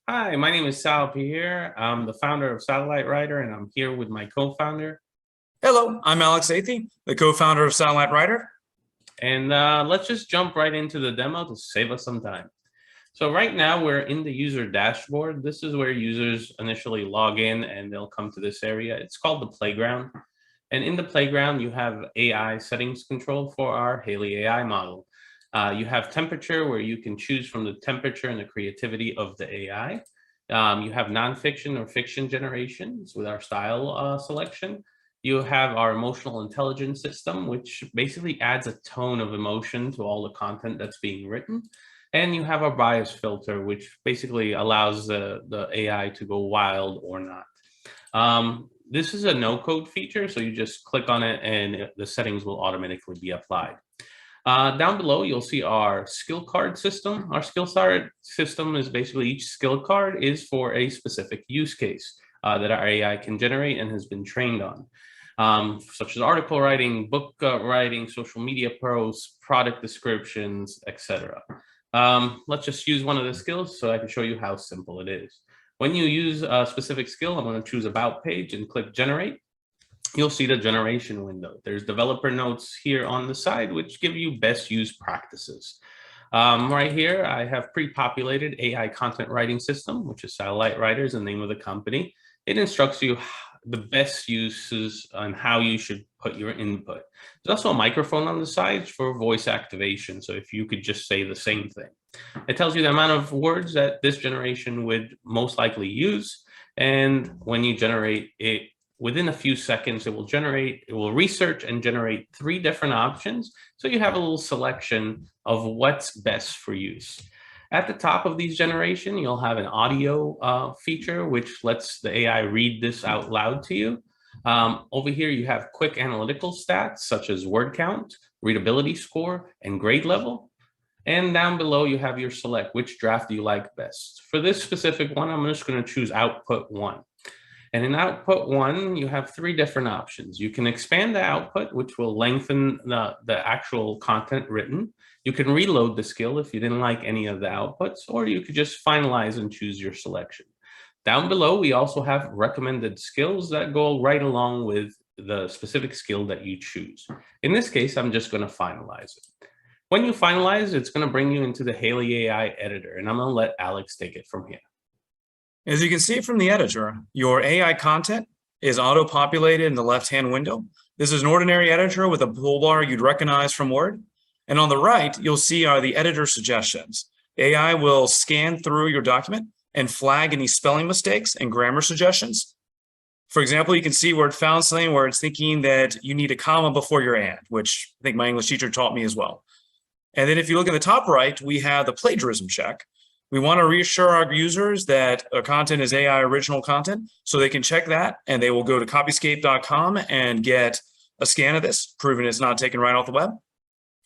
Hi, my name is Sal Pierre. I'm the founder of Satellite Writer, and I'm here with my co-founder. Hello, I'm Athey, the co-founder of Satellite Writer. And let's just jump right into the demo to save us some time. So right now we're in the user dashboard. This is where users initially log in and they'll come to this area. It's called the playground. And in the playground, you have AI settings control for our HailyAI model. You have temperature, where you can choose from the temperature and the creativity of the AI. You have nonfiction or fiction generations with our style selection. You have our emotional intelligence system, which basically adds a tone of emotion to all the content that's being written. And you have our bias filter, which basically allows the AI to go wild or not. This is a no-code feature, so you just click on it and the settings will automatically be applied. Down below, you'll see our skill card system. Our skill card system is basically each skill card is for a specific use case that our AI can generate and has been trained on, such as article writing, book writing, social media posts, product descriptions, etc. Let's just use one of the skills so I can show you how simple it is. When you use a specific skill, I'm going to choose About Page and click Generate. You'll see the generation window. There's developer notes here on the side, which give you best use practices. Right here, I have pre-populated AI content writing system, which is Satellite Writer is the name of the company. It instructs you the best uses on how you should put your input. There's also a microphone on the sides for voice activation. So if you could just say the same thing. It tells you the amount of words that this generation would most likely use. And when you generate it, within a few seconds, it will research and generate 3 different options. So you have a little selection of what's best for use. At the top of these generation, you'll have an audio feature, which lets the AI read this out loud to you. Over here, you have quick analytical stats, such as word count, readability score, and grade level. And down below, you have your select, which draft do you like best. For this specific one, I'm just going to choose output 1. And in output 1, you have 3 different options. You can expand the output, which will lengthen the actual content written. You can reload the skill if you didn't like any of the outputs, or you could just finalize and choose your selection. Down below, we also have recommended skills that go right along with the specific skill that you choose. In this case, I'm just going to finalize it. When you finalize, it's going to bring you into the HailyAI Editor, and I'm going to let Alex take it from here. As you can see from the editor, your AI content is auto-populated in the left-hand window. This is an ordinary editor with a toolbar you'd recognize from Word. And on the right, you'll see are the editor suggestions. AI will scan through your document and flag any spelling mistakes and grammar suggestions. For example, you can see where it found something where it's thinking that you need a comma before your and, which I think my English teacher taught me as well. And then if you look in the top right, we have the plagiarism check. We want to reassure our users that content is AI original content, so they can check that, and they will go to copyscape.com and get a scan of this, proving it's not taken right off the web.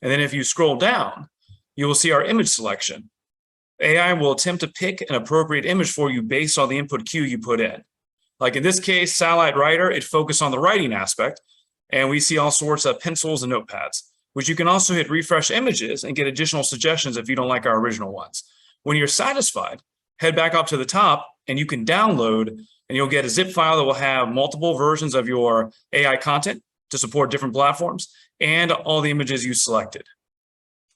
And then if you scroll down, you will see our image selection. AI will attempt to pick an appropriate image for you based on the input cue you put in. Like in this case, Satellite Writer, it focused on the writing aspect, and we see all sorts of pencils and notepads, which you can also hit refresh images and get additional suggestions if you don't like our original ones. When you're satisfied, head back up to the top and you can download, and you'll get a zip file that will have multiple versions of your AI content to support different platforms and all the images you selected.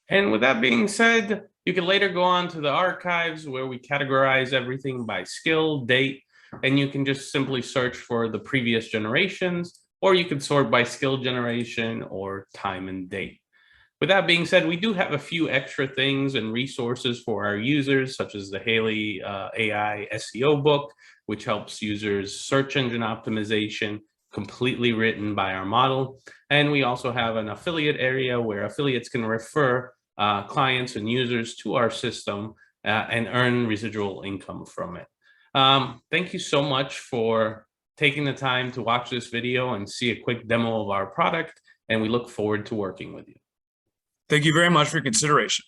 And with that being said, you can later go on to the archives where we categorize everything by skill, date, and you can just simply search for the previous generations, or you can sort by skill generation or time and date. With that being said, we do have a few extra things and resources for our users, such as the HailyAI SEO book, which helps users search engine optimization, completely written by our model. And we also have an affiliate area where affiliates can refer clients and users to our system and earn residual income from it. Thank you so much for taking the time to watch this video and see a quick demo of our product, and we look forward to working with you. Thank you very much for your consideration.